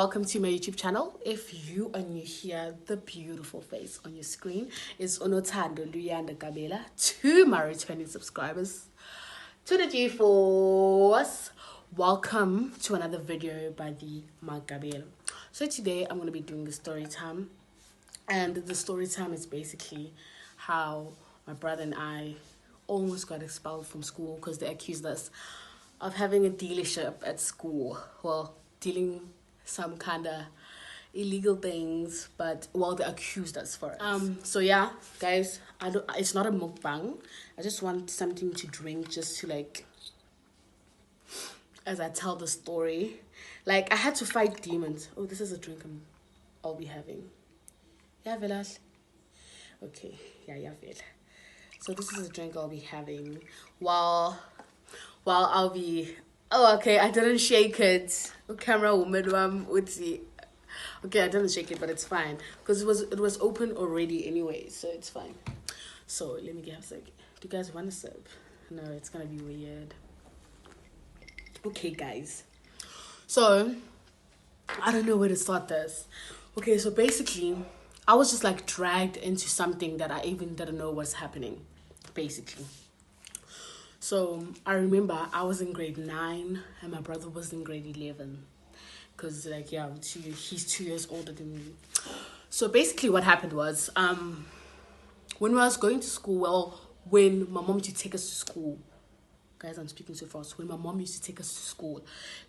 welcome to my YouTube channel. If you are new here, the beautiful face on your screen is Onotando Magabela. To my returning subscribers, to the G-Force, welcome to another video by the Magabela. So today I'm going to be doing the story time, and the story time is basically how my brother and I almost got expelled from school because they accused us of having a dealership at school. Well, dealing some kind of illegal things, but well, they accused us for it. So yeah, guys, it's not a mukbang. I just want something to drink, just to like, as I tell the story, like I had to fight demons. Oh, this is a drink I'll be having. Yeah, Velas. Okay, yeah, Vel. So this is a drink I'll be having while I'll be. Oh, okay, I didn't shake it. Camera woman, okay, I didn't shake it, but it's fine because it was open already anyway, so it's fine. So let me get a sec. Do you guys want a sip? No, it's gonna be weird. Okay, guys. So I don't know where to start this. Okay, so basically, I was just like dragged into something that I even didn't know was happening, basically. So I remember I was in grade 9 and my brother was in grade 11. Because like, yeah, he's 2 years older than me. So basically what happened was, when I was going to school, well, when my mom used to take us to school, guys, I'm speaking so fast. When my mom used to take us to school,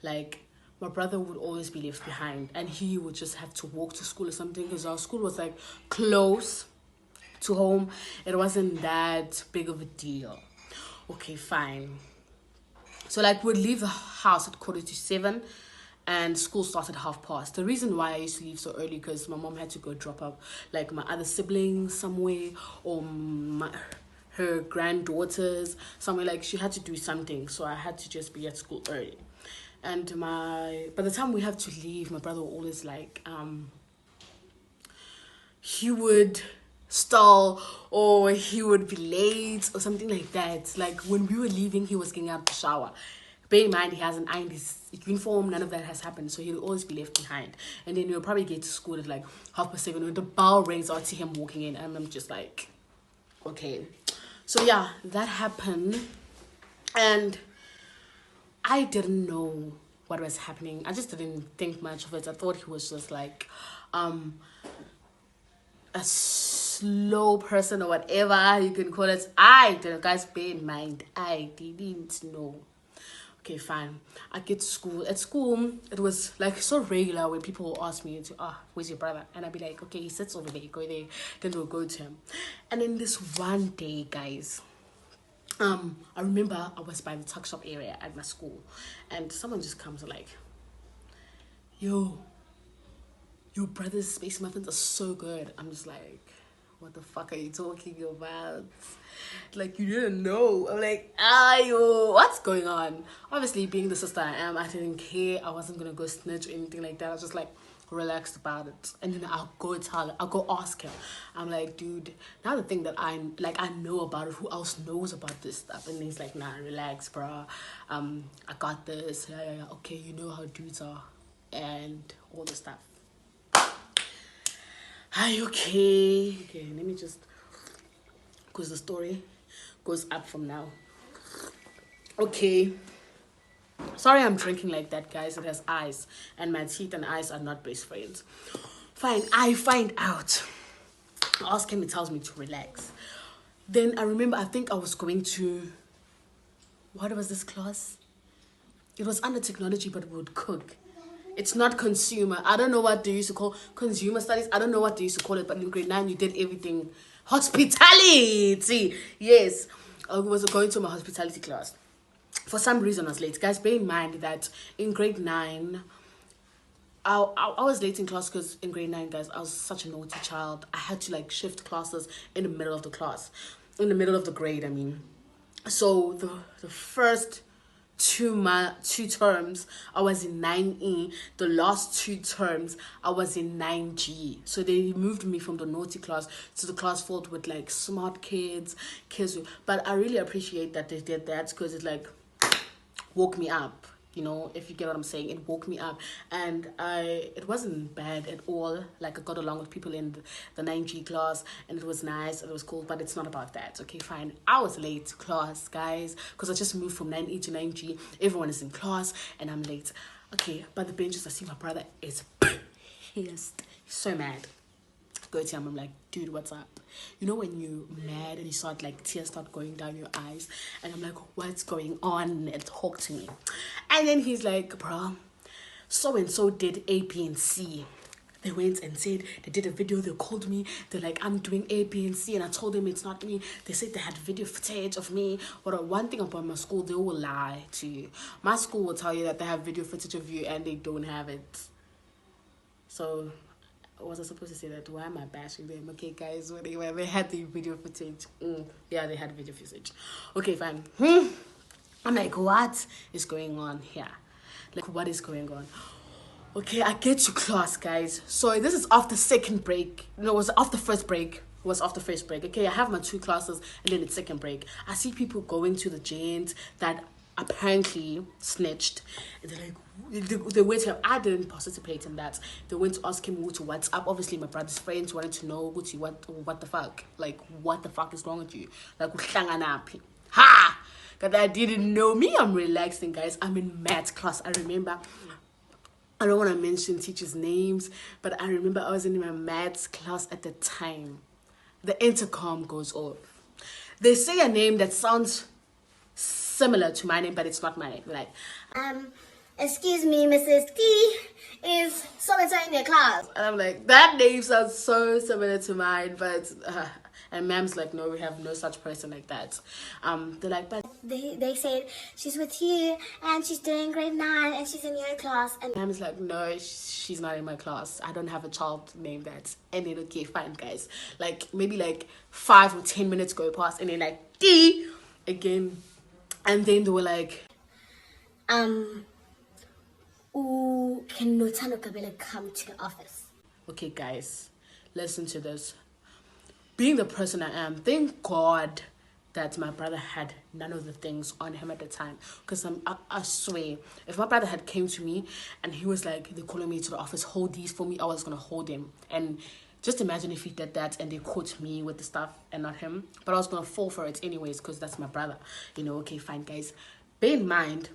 like, my brother would always be left behind and he would just have to walk to school or something because our school was like close to home. It wasn't that big of a deal. Okay, fine. So like we'd leave the house at 6:45 and school started past. The reason why I used to leave so early because my mom had to go drop up like my other siblings somewhere, or her granddaughters somewhere. Like she had to do something, so I had to just be at school early. And by the time we have to leave, my brother would always like he would stall or he would be late or something like that. Like when we were leaving, he was getting out the shower. Bear in mind, he hasn't ironed his uniform. None of that has happened, so he'll always be left behind. And then he'll probably get to school at like 7:30. When the bell rings, I'll see him walking in, and I'm just like, okay. So yeah, that happened, and I didn't know what was happening. I just didn't think much of it. I thought he was just like a slow person or whatever you can call it. Guys, bear in mind, I didn't know. Okay, fine. I get to school. At school, it was like so regular where people will ask me to, where's your brother? And I'd be like, okay, he sits over there, go there. Then we'll go to him. And then this one day, guys, I remember I was by the tuck shop area at my school, and someone just comes like, yo, your brother's space muffins are so good. I'm just like, what the fuck are you talking about? Like, you didn't know. I'm like, yo, what's going on? Obviously, being the sister I am, I didn't care. I wasn't gonna go snitch or anything like that. I was just like relaxed about it. And then I'll go ask him. I'm like, dude, now the thing that I know about it, who else knows about this stuff? And he's like, nah, relax, bro. I got this. Yeah. Okay, you know how dudes are and all this stuff. Hi, okay, let me just, because the story goes up from now. Okay, sorry I'm drinking like that, guys. It has ice, and my teeth and eyes are not best friends. Fine, I find out. I ask him, he tells me to relax. Then I remember, I think I was going to, what was this class? It was under technology, but we would cook. It's not consumer. I don't know what they used to call consumer studies. I don't know what they used to call it, but in grade 9 you did everything. Hospitality. Yes. I was going to my hospitality class. For some reason I was late. Guys, bear in mind that in grade 9, I was late in class because in grade 9, guys, I was such a naughty child. I had to like shift classes in the middle of the class. In the middle of the grade, I mean. So the first two terms I was in 9E. The last 2 terms I was in 9G. So they moved me from the naughty class to the class filled with like smart kids but I really appreciate that they did that because it like woke me up. You know, if you get what I'm saying, it woke me up, and it wasn't bad at all. Like, I got along with people in the 9G class, and it was nice, it was cool, but it's not about that. Okay, fine. I was late to class, guys, because I just moved from 9E to 9G. Everyone is in class, and I'm late. Okay, but the benches, I see my brother is pissed. He's so mad. Go to him, I'm like, dude, what's up? You know when you're mad and you start, like, tears start going down your eyes, and I'm like, what's going on? And talk to me. And then he's like, bro, so and so did A, B, and C. They went and said they did a video. They called me. They're like, I'm doing A, B, and C, and I told them it's not me. They said they had video footage of me. But one thing about my school, they will lie to you. My school will tell you that they have video footage of you, and they don't have it. So, was I supposed to say that? Why am I bashing them? Okay, guys, whatever. They had the video footage. Yeah, they had video footage. Okay, fine. I'm like, what is going on here? Like, what is going on? Okay, I get to class, guys. So this is after second break. No, it was after first break. It was after first break. Okay, I have my 2 classes, and then it's second break. I see people going to the gents that apparently snitched. And they're like, they went to him. I didn't participate in that. They went to ask him who to WhatsApp. Obviously, my brother's friends wanted to know what the fuck. Like, what the fuck is wrong with you? Like, ha! Because I didn't know me. I'm relaxing, guys. I'm in math class. I remember, I don't want to mention teachers' names, but I remember I was in my maths class at the time. The intercom goes off. They say a name that sounds similar to my name, but it's not my name. Like, excuse me, Mrs. T, is so-and-so in your class? and I'm like, that name sounds so similar to mine, but and ma'am's like, no, we have no such person like that. They're like, but They said she's with you and she's doing grade 9 and she's in your class. And ma'am's like, no, she's not in my class. I don't have a child named that. And then, okay, fine, guys. Like, maybe like 5 or 10 minutes go past, and then like, D again. And then they were like, can Notano Magabela come to the office? okay, guys, listen to this. Being the person I am, thank God that my brother had none of the things on him at the time. Because I swear, if my brother had came to me and he was like, they're calling me to the office, hold these for me, I was going to hold him. And just imagine if he did that and they caught me with the stuff and not him. But I was going to fall for it anyways because that's my brother. You know, okay, fine, guys. Bear in mind,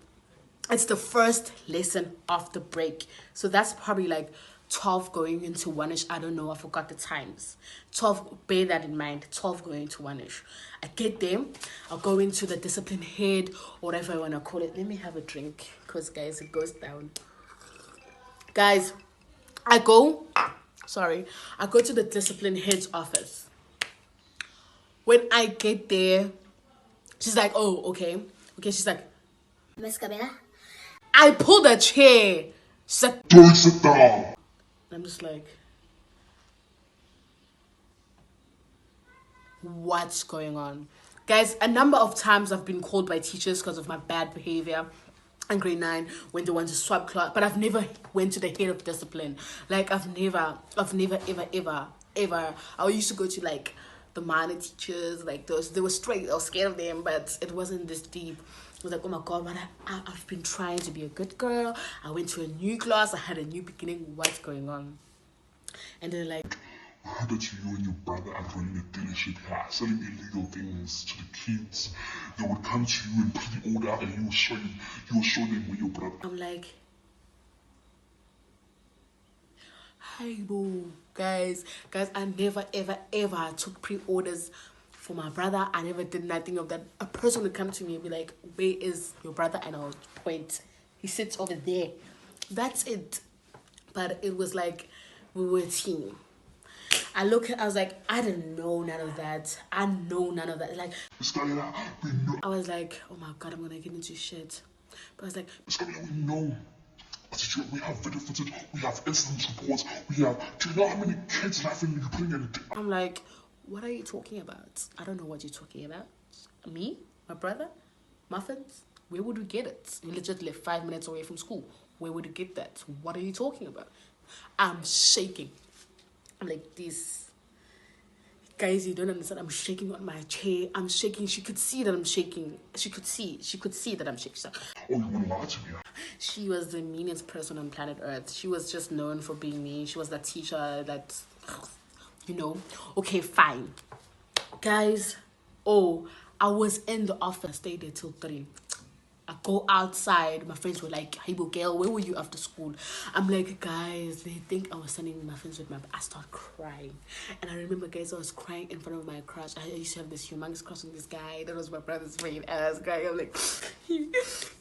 it's the first lesson of the break. So that's probably like 12 going into 1ish. I don't know, I forgot the times. 12, bear that in mind. 12 going to 1ish. I get there, I'll go into the discipline head, or whatever I want to call it. Let me have a drink, because guys, it goes down. Guys, I go to the discipline head's office. When I get there, she's like, oh, okay. She's like, Miss Magabela? I pulled a chair. She's like, don't sit down. I'm just like, what's going on? Guys, a number of times I've been called by teachers because of my bad behavior in grade 9 when they want to swap class, but I've never went to the head of discipline. Like, I've never, ever. I used to go to, like, the minor teachers, like, those, they were straight. I was scared of them, but it wasn't this deep. I was like, oh my God, but I've been trying to be a good girl. I went to a new class. I had a new beginning. What's going on? And they're like, I heard that you and your brother are running a dealership here, selling illegal things to the kids. They would come to you and pre-order, and you will show them where your brother. I'm like, hi, boo, guys, I never, ever took pre-orders for my brother. I never did nothing of that. A person would come to me and be like, where is your brother? And I'll point. He sits over there. That's it. But it was like, we were a team. I was like, I didn't know none of that. I know none of that. Like, I was like, oh my God, I'm gonna get into shit. But I was like, we know. We have video footage, we have incident reports, do you know how many kids laughing you putting in it? I'm like, what are you talking about? I don't know what you're talking about. Me? My brother? Muffins? Where would we get it? We legit live 5 minutes away from school. Where would we get that? What are you talking about? I'm shaking. I'm like, these Guys, you don't understand. I'm shaking on my chair. I'm shaking. She could see that I'm shaking. She could see that I'm shaking. So, Oh, you wouldn't lie to me. she was the meanest person on planet Earth. She was just known for being mean. She was that teacher that, Okay, fine. Guys, I was in the office. Stayed there till 3. I go outside. My friends were like, "Hey, girl, where were you after school?" I'm like, guys, they think I was sending my friends with I start crying. And I remember, guys, I was crying in front of my crush. I used to have this humongous crush on this guy. That was my brother's friend. And I was crying. I'm like,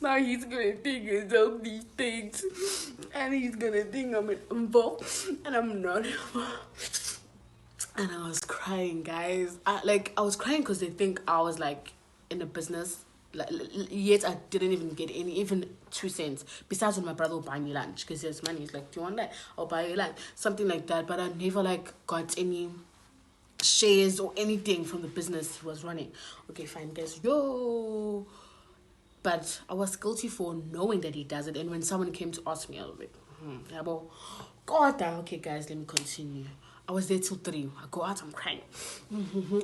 now he's going to think it's all these things. And he's going to think I'm involved. And I'm not involved. And I was crying, guys. I was crying because they think I was like in a business. Yet I didn't even get even 2 cents. Besides when my brother would buy me lunch because he has money. He's like, "Do you want that? I'll buy you lunch." Something like that. But I never got any shares or anything from the business he was running. Okay, fine, guys. But I was guilty for knowing that he does it. And when someone came to ask me, I was like, God damn. Okay, guys, let me continue. I was there till 3. I go out, I'm crying.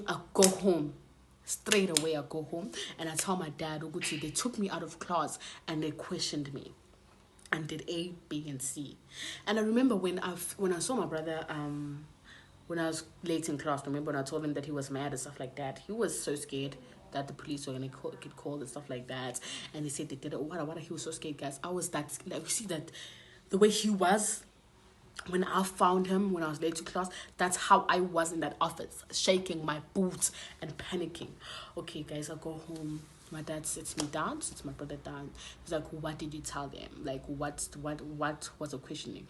I go home. Straight away, I go home and I tell my dad, Uguti, they took me out of class and they questioned me and did A, B, and C. And I remember when I saw my brother, when I was late in class, remember when I told him that he was mad and stuff like that, he was so scared that the police were going to get called and stuff like that. And they said they did it. What? He was so scared, guys. I was that, you see that the way he was, when I found him when I was late to class, that's how I was in that office, shaking my boots and panicking. Okay, guys, I go home. My dad sits me down, sits my brother down. He's like, "What did you tell them? Like, what was the questioning?"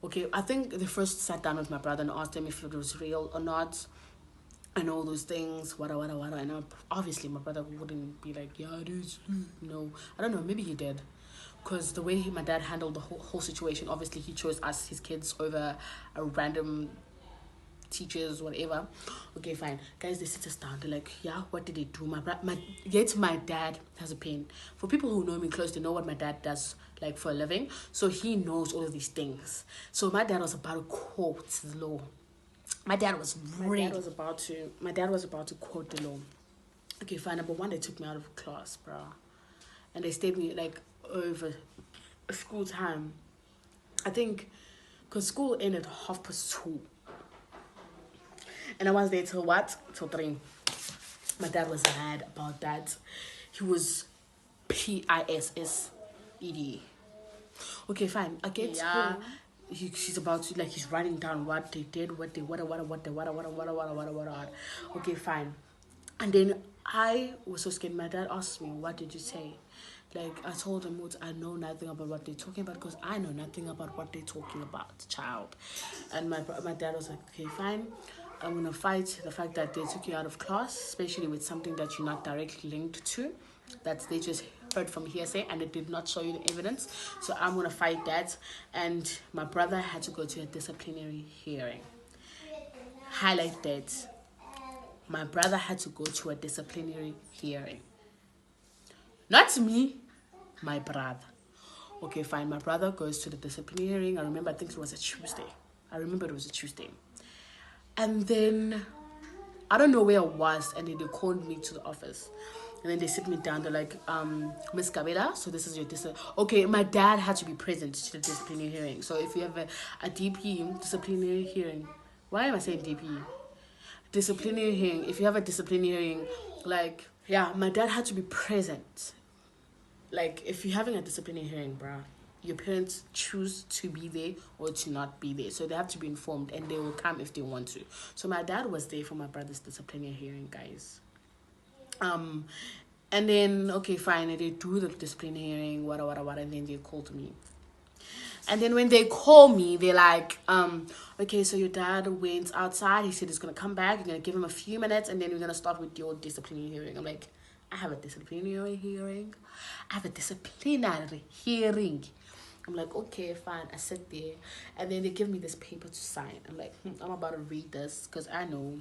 Okay, I think they first sat down with my brother and asked him if it was real or not, and all those things. What. And obviously, my brother wouldn't be like, "Yeah, it is." No, I don't know. Maybe he did. Because the way my dad handled the whole situation, obviously he chose us, his kids, over a random teachers, whatever. Okay, fine. Guys, they sit us down. They're like, "Yeah, what did they do?" Yet my dad has a pen. For people who know me close, they know what my dad does like for a living. So he knows all of these things. So my dad was about to quote the law. My dad was about to quote the law. Okay, fine. Number 1, they took me out of class, bro. And they stayed me over school time. I think because school ended 2:30. And I was there till what? Till 3. My dad was mad about that. He was PISSED. Okay, fine. I get home. She's about to he's writing down what they did, what. Okay, fine. And then I was so scared. My dad asked me, "What did you say?" I told him, I know nothing about what they're talking about because I know nothing about what they're talking about, child. And my dad was like, "Okay, fine. I'm going to fight the fact that they took you out of class, especially with something that you're not directly linked to, that they just heard from hearsay and it did not show you the evidence. So I'm going to fight that." And my brother had to go to a disciplinary hearing. Highlight that. My brother had to go to a disciplinary hearing. Not me, my brother. Okay, fine. My brother goes to the disciplinary hearing. I remember, I think it was a Tuesday. And then, I don't know where I was, and then they called me to the office. And then they sit me down. They're like, "Miss Magabela, so this is your Okay, my dad had to be present to the disciplinary hearing. So if you have a DP, disciplinary hearing. Why am I saying DP? Disciplinary hearing. If you have a disciplinary hearing, my dad had to be present. If you're having a disciplinary hearing, bruh, your parents choose to be there or to not be there. So they have to be informed and they will come if they want to. So my dad was there for my brother's disciplinary hearing, guys. And then, okay, fine, they do the disciplinary hearing, what, and then they called me. And then when they call me, they're like, "Okay, so your dad went outside. He said he's going to come back. You're going to give him a few minutes, and then we're going to start with your disciplinary hearing." I'm like, "I have a disciplinary hearing? I have a disciplinary hearing." I'm like, "Okay, fine." I sit there, and then they give me this paper to sign. I'm like, I'm about to read this, because I know,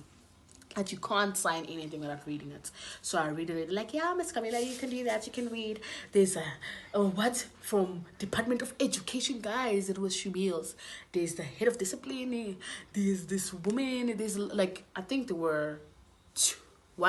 that you can't sign anything without reading it. So I read it like, yeah, Miss Camila, you can do that. You can read. There's a what from Department of Education, guys. It was Shubil's. There's the head of discipline. There's this woman. There's like I think there were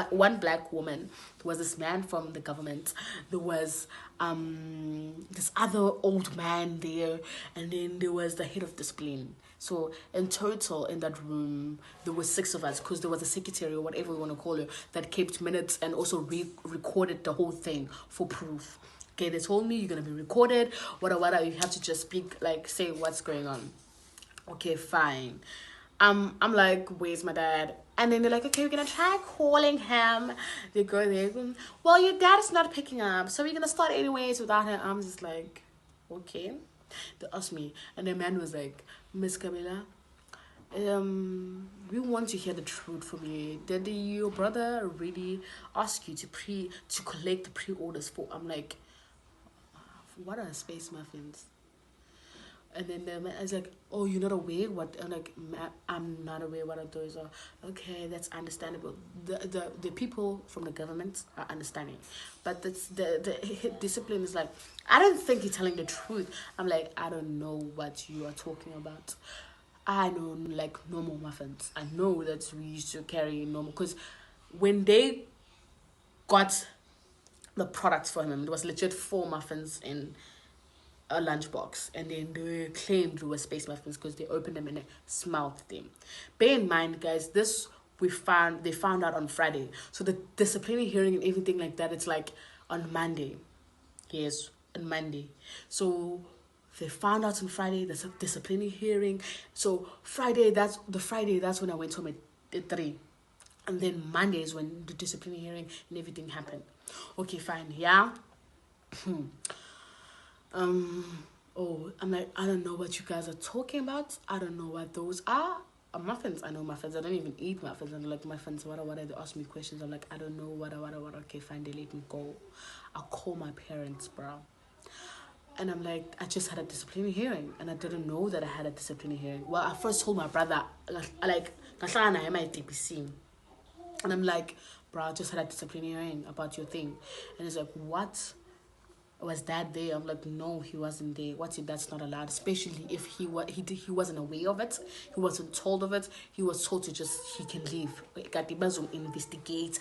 one black woman. There was this man from the government. There was this other old man there, and then there was the head of discipline. So in total in that room there were 6 of us, because there was a secretary or whatever we want to call her that kept minutes and also recorded the whole thing for proof. Okay, they told me you're gonna be recorded, whatever, you have to just speak, like say what's going on. Okay, fine. I'm like, where's my dad? And then they're like, okay, we're gonna try calling him. They go there. Well, your dad is not picking up, so we're gonna start anyways without him. I'm just like, okay. They asked me, and the man was like, Miss Camila, we want to hear the truth from you. Did your brother really ask you to collect the pre-orders for? I'm like, what are space muffins? And then the man is like, oh, you're not aware what? I'm like, I'm not aware what those are. Okay, that's understandable. The people from the government are understanding, but the discipline is like, I don't think you're telling the truth. I'm like, I don't know what you are talking about. I know like normal muffins. I know that we used to carry normal, because when they got the products for him, it was legit 4 muffins in a lunchbox, and then they claimed they were space muffins because they opened them and they smelled them. Bear in mind, guys, this they found out on Friday, so the disciplinary hearing and everything like that, it's like on Monday. Yes, on Monday. So they found out on Friday there's a disciplinary hearing. So that's when I went home at 3. And then Monday is when the disciplinary hearing and everything happened. Okay, fine, yeah. Oh, I'm like, I don't know what you guys are talking about. I don't know what those are. Muffins. I know muffins. I don't even eat muffins. And like, muffins, what. They ask me questions. I'm like, I don't know what. Okay, fine, they let me go. I'll call my parents, bro. And I'm like, I just had a disciplinary hearing, and I didn't know that I had a disciplinary hearing. Well, I first told my brother, like, and I'm like, bro, I just had a disciplinary hearing about your thing. And he's like, what? Was Dad there? I'm like, no, he wasn't there. What's if that's not allowed? Especially if he wasn't aware of it. He wasn't told of it. He was told to he can leave. Investigate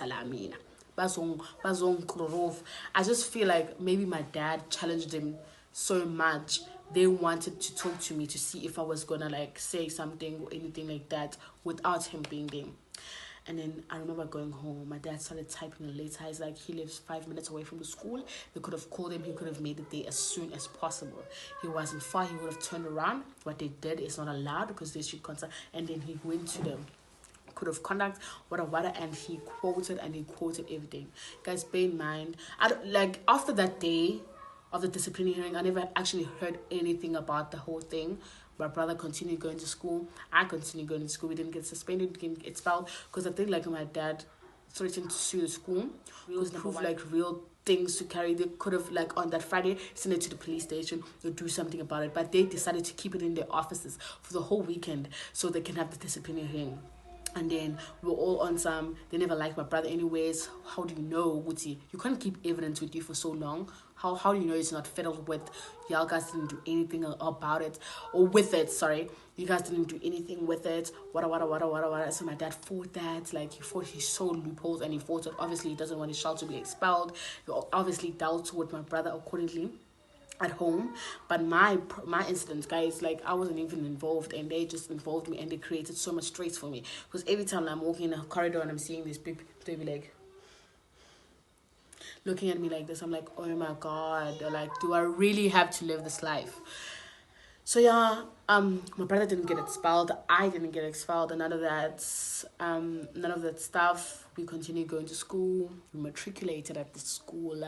I just feel like maybe my dad challenged him so much. They wanted to talk to me to see if I was gonna like say something or anything like that without him being there. And then I remember going home. My dad started typing a letter. He's like, he lives 5 minutes away from the school. They could have called him. He could have made it there as soon as possible. He wasn't far. He would have turned around. What they did is not allowed because they should consult. And then he went to the code of conduct, and he quoted everything. Guys, bear in mind, after that day of the disciplinary hearing, I never actually heard anything about the whole thing. My brother continued going to school. I continued going to school. We didn't get suspended, didn't get expelled, because I think like my dad threatened to sue the school because they prove like real things to carry. They could have like on that Friday sent it to the police station or do something about it, but they decided to keep it in their offices for the whole weekend so they can have the disciplinary hearing. And then we're all on some, they never liked my brother anyways. How do you know, Wuti? You can't keep evidence with you for so long. How do you know it's not fiddled with? Y'all guys didn't do anything about it. Or with it, sorry. You guys didn't do anything with it. What. So my dad fought that. Like, he saw loopholes and he fought it. Obviously, he doesn't want his child to be expelled. He obviously dealt with my brother accordingly at home. But my incident, guys, like, I wasn't even involved, and they just involved me, and they created so much stress for me, because every time I'm walking in a corridor and I'm seeing these people, they be like looking at me like this. I'm like, oh my god, like, do I really have to live this life? So yeah, my brother didn't get expelled, I didn't get expelled, and none of that stuff. We continued going to school. We matriculated at the school,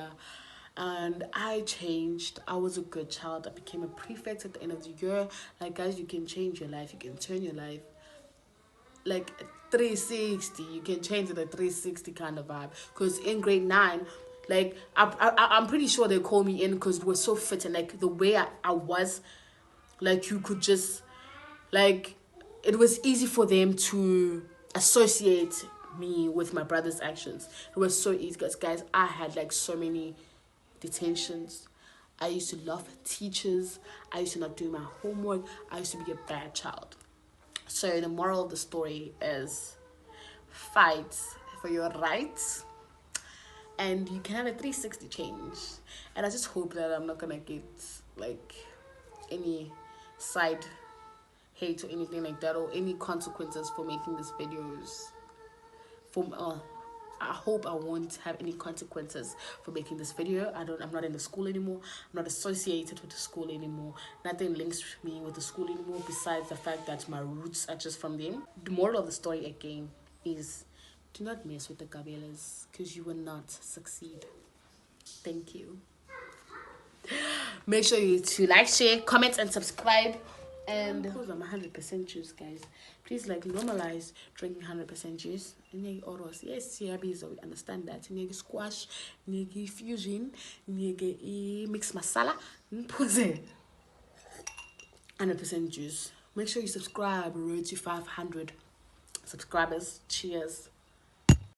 and I changed. I was a good child. I became a prefect at the end of the year. Like, guys, you can change your life. You can turn your life like 360. You can change it a 360 kind of vibe. Because in grade 9, like, I'm pretty sure they called me in because we were so fit, and like the way I was, like, you could just, like, it was easy for them to associate me with my brother's actions. It was so easy because, guys, I had like so many detentions. I used to love teachers. I used to not do my homework. I used to be a bad child. So the moral of the story is fight for your rights, and you can have a 360 change. And I just hope that I'm not gonna get like any side hate or anything like that, or any consequences for making these videos. I hope I won't have any consequences for making this video. I'm not in the school anymore. I'm not associated with the school anymore. Nothing links me with the school anymore besides the fact that my roots are just from them. The moral of the story again is, do not mess with the Gabelas because you will not succeed. Thank you. Make sure you to like, share, comment, and subscribe. And because I'm 100% juice, guys, please like normalize drinking 100% juice. Oros, yes, we understand that. Squash, fusion, mix masala, 100% juice. Make sure you subscribe. Road to 500 subscribers. Cheers.